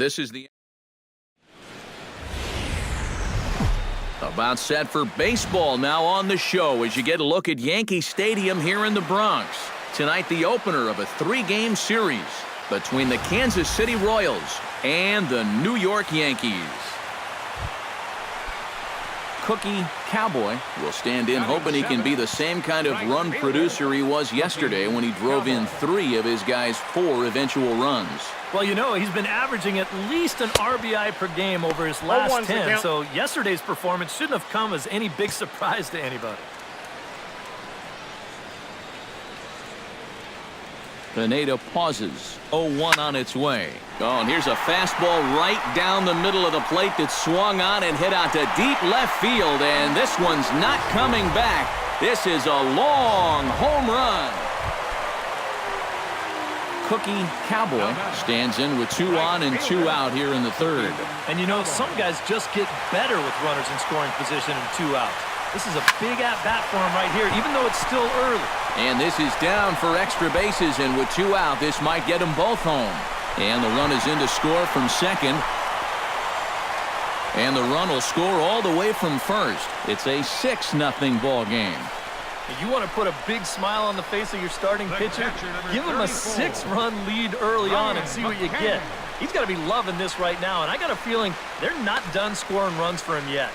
This is the about set for baseball now on the show as you get a look at Yankee Stadium here in the Bronx. Tonight, the opener of a 3-game series between the Kansas City Royals and the New York Yankees. Cookie Cowboy will stand in hoping he can be the same kind of run producer he was yesterday when he drove in 3 of his guys' 4 eventual runs. Well, you know, he's been averaging at least an RBI per game over his last 10, so yesterday's performance shouldn't have come as any big surprise to anybody. Pineda pauses. 0-1 on its way. Oh, and here's a fastball right down the middle of the plate that swung on and hit out to deep left field, and this one's not coming back. This is a long home run. Cookie Cowboy stands in with 2 on and 2 out here in the 3rd. And you know, some guys just get better with runners in scoring position and 2 outs. This is a big at-bat for him right here, even though it's still early. And this is down for extra bases, and with 2 out, this might get them both home. And the run is in to score from second. And the run will score all the way from first. It's a 6-0 ball game. You want to put a big smile on the face of your starting pitcher? Give him a 6-run lead early on and see what you get. He's got to be loving this right now, and I got a feeling they're not done scoring runs for him yet.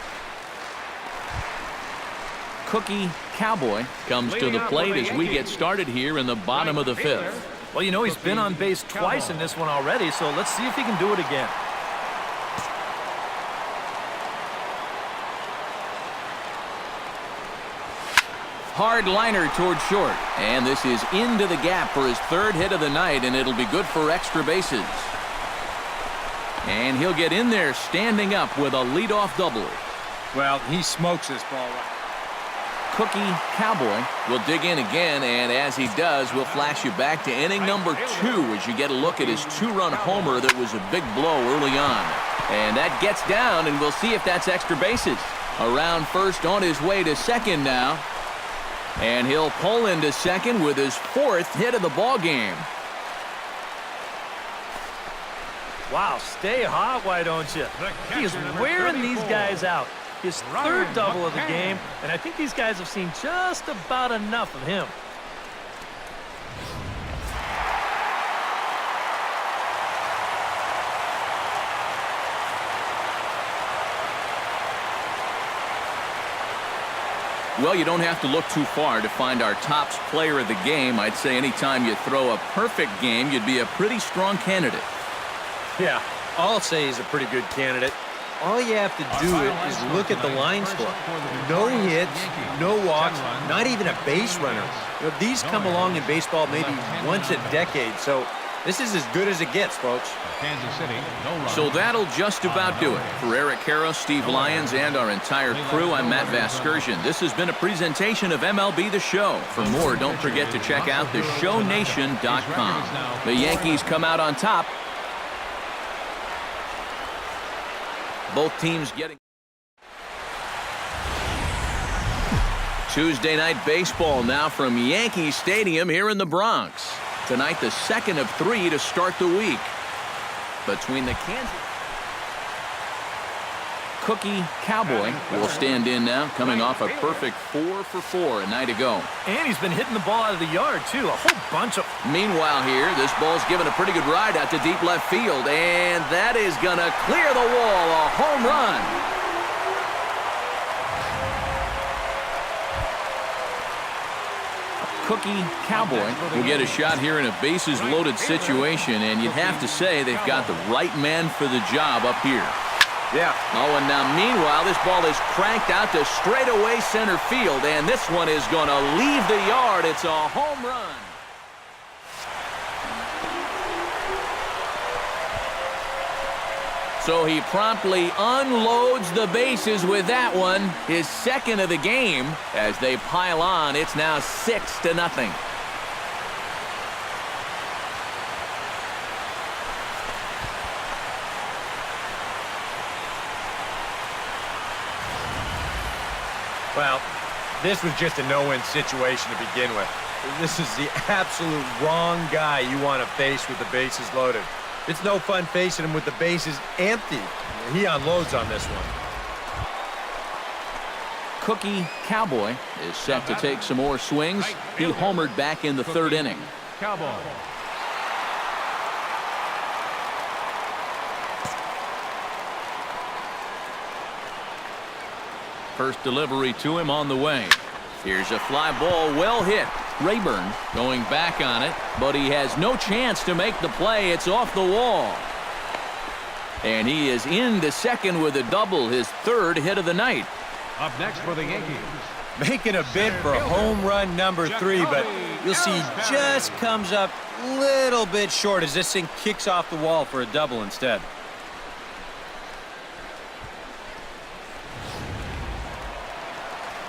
Cookie Cowboy comes to the plate as we get started here in the bottom of the 5th. Well, you know, he's been on base twice in this one already, so let's see if he can do it again. Hard liner toward short, and this is into the gap for his 3rd hit of the night, and it'll be good for extra bases. And he'll get in there standing up with a leadoff double. Well, he smokes this ball right. Cookie Cowboy will dig in again, and as he does, we'll flash you back to inning number 2 as you get a look at his 2-run homer that was a big blow early on. And that gets down, and we'll see if that's extra bases. Around first on his way to second now. And he'll pull into second with his 4th hit of the ball game. Wow, stay hot, why don't you? He is wearing these guys out. His 3rd double of the game, and I think these guys have seen just about enough of him. Well, you don't have to look too far to find our tops player of the game. I'd say anytime you throw a perfect game, you'd be a pretty strong candidate. Yeah, I'll say he's a pretty good candidate. All you have to do is look at the line score. No hits, no walks, not even a base runner. You know, these come along in baseball maybe once a decade, so this is as good as it gets, folks. So that'll just about do it. For Eric Harrow, Steve Lyons, and our entire crew, I'm Matt Vasgersian. This has been a presentation of MLB The Show. For more, don't forget to check out theshownation.com. The Yankees come out on top. Both teams getting Tuesday night baseball now from Yankee Stadium here in the Bronx. Tonight, the 2nd of 3 to start the week between the Kansas Cookie Cowboy will stand in now, coming off a perfect 4 for 4 a night ago. And he's been hitting the ball out of the yard, too. A whole bunch of... Meanwhile here, this ball's given a pretty good ride out to deep left field, and that is going to clear the wall. A home run. Cookie Cowboy will get a shot here in a bases-loaded situation, and you'd have to say they've got the right man for the job up here. Yeah. Oh, and now meanwhile, this ball is cranked out to straightaway center field, and this one is going to leave the yard. It's a home run. So he promptly unloads the bases with that one, his 2nd of the game. As they pile on, it's now 6-0. Well, this was just a no-win situation to begin with. This is the absolute wrong guy you want to face with the bases loaded. It's no fun facing him with the bases empty. He unloads on this one. Cookie Cowboy is set to take some more swings. He homered back in the third inning. Cowboy. First delivery to him on the way. Here's a fly ball, well hit. Rayburn going back on it, but he has no chance to make the play. It's off the wall. And he is into second with a double, his third hit of the night. Up next for the Yankees. Making a bid for home run number 3, but you'll see just comes up a little bit short as this thing kicks off the wall for a double instead.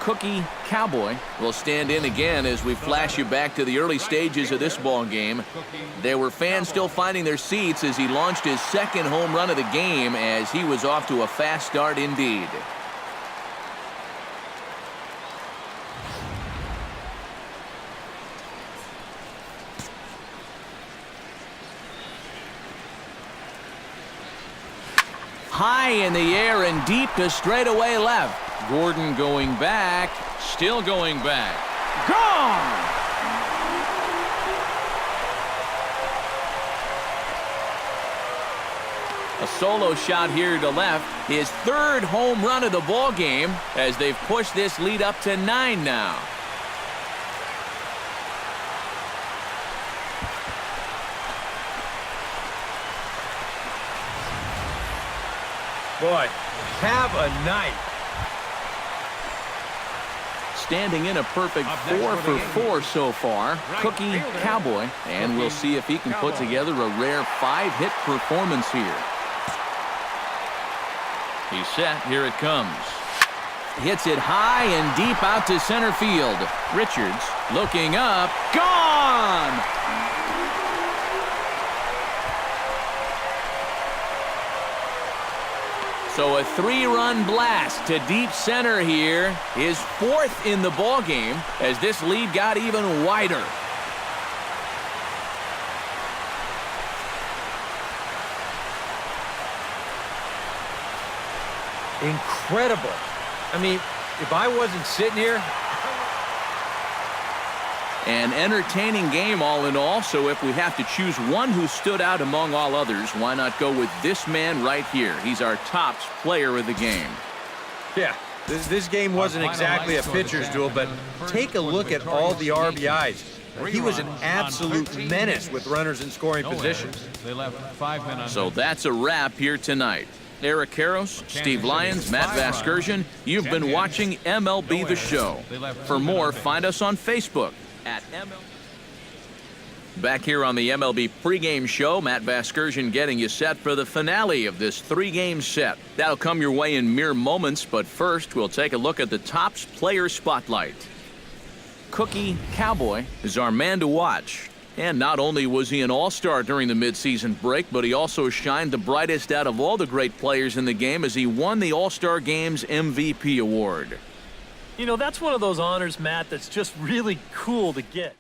Cookie Cowboy will stand in again as we flash you back to the early stages of this ball game. There were fans still finding their seats as he launched his second home run of the game as he was off to a fast start indeed. High in the air and deep to straightaway left. Gordon going back, still going back. Gone! A solo shot here to left. His third home run of the ball game as they've pushed this lead up to 9 now. Boy, have a night. Standing in a perfect 4 for 4 so far. Cookie Cowboy, and we'll see if he can put together a rare 5-hit performance here. He's set. Here it comes. Hits it high and deep out to center field. Richards looking up. Gone! So a 3-run blast to deep center here. His 4th in the ball game as this lead got even wider. Incredible. I mean, if I wasn't sitting here. An entertaining game all in all, so if we have to choose one who stood out among all others, why not go with this man right here? He's our top player of the game. Yeah, this game wasn't exactly a pitcher's duel, but take a look at all the RBIs. He was an absolute menace with runners in scoring positions. They left 5 men on. So that's a wrap here tonight. Eric Karros, Steve Lyons, Matt Vasgersian, you've been watching MLB The Show. For more, find us on Facebook at MLB. Back here on the MLB pregame show, Matt Vasgersian getting you set for the finale of this 3-game set. That'll come your way in mere moments, but first we'll take a look at the Topps Player Spotlight. Cookie Cowboy is our man to watch. And not only was he an all-star during the midseason break, but he also shined the brightest out of all the great players in the game as he won the All-Star Game's MVP award. You know, that's one of those honors, Matt, that's just really cool to get.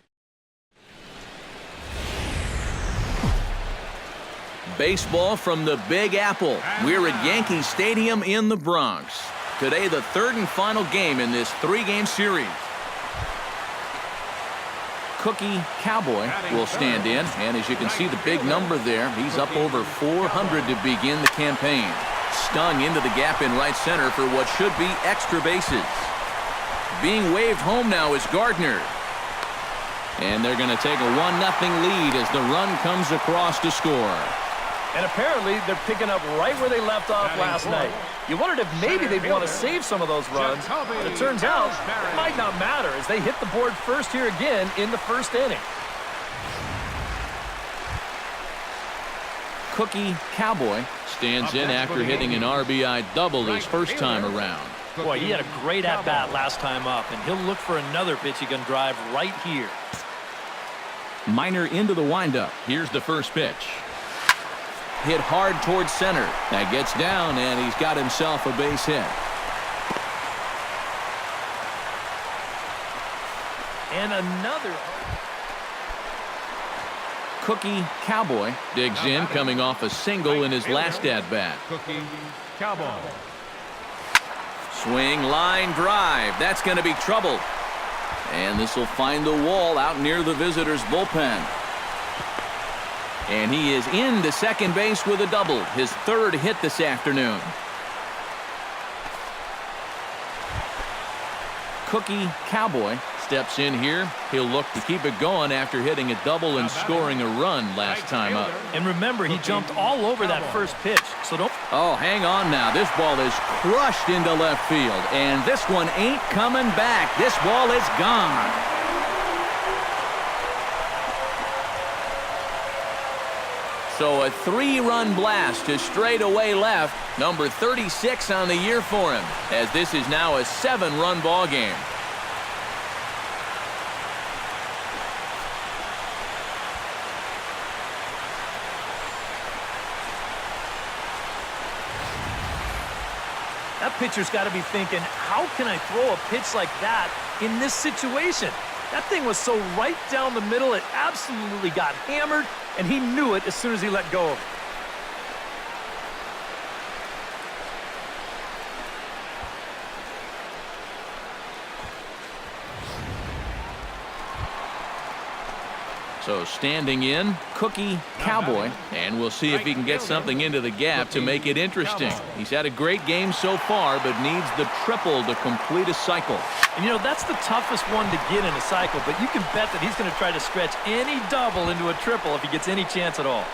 Baseball from the Big Apple. We're at Yankee Stadium in the Bronx. Today, the third and final game in this 3-game series. Cookie Cowboy will stand in, and as you can see the big number there, he's up over 400 to begin the campaign. Stung into the gap in right center for what should be extra bases. Being waved home now is Gardner. And they're going to take a 1-0 lead as the run comes across to score. And apparently they're picking up right where they left off last night. You wondered if maybe they'd want to save some of those runs, but it turns out it might not matter as they hit the board first here again in the first inning. Cookie Cowboy stands in after hitting an RBI double his first time around. Boy, he had a great at-bat last time up, and he'll look for another pitch he can drive right here. Minor into the windup. Here's the first pitch. Hit hard towards center. That gets down, and he's got himself a base hit. And another. Cookie Cowboy digs in, coming off a single in his last at-bat. Cookie Cowboy. Swing, line drive. That's going to be trouble. And this will find the wall out near the visitors' bullpen. And he is into second base with a double, his third hit this afternoon. Cookie Cowboy steps in here. He'll look to keep it going after hitting a double and scoring a run last time up. And remember, he jumped all over that first pitch, so don't... Oh, hang on now. This ball is crushed into left field, and this one ain't coming back. This ball is gone. So a 3-run blast to straightaway left. Number 36 on the year for him, as this is now a 7-run ball game. That pitcher's got to be thinking, how can I throw a pitch like that in this situation? That thing was so right down the middle, it absolutely got hammered, and he knew it as soon as he let go of it. So standing in, Cookie Cowboy, and we'll see if he can get something into the gap to make it interesting. He's had a great game so far, but needs the triple to complete a cycle. And you know, that's the toughest one to get in a cycle, but you can bet that he's going to try to stretch any double into a triple if he gets any chance at all.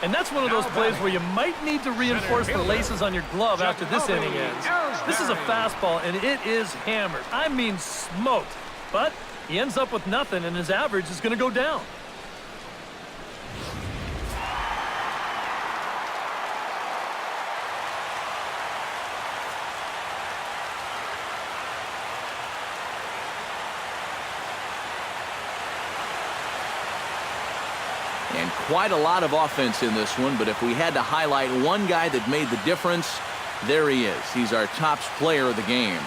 And that's one of those plays where you might need to reinforce the laces on your glove after this inning ends. This is a fastball, and it is hammered. I mean smoked. But he ends up with nothing, and his average is going to go down. And quite a lot of offense in this one, but if we had to highlight one guy that made the difference, there he is. He's our top player of the game.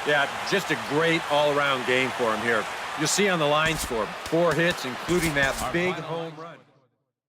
Yeah, just a great all-around game for him here. You'll see on the line score, 4 hits, including that big home run.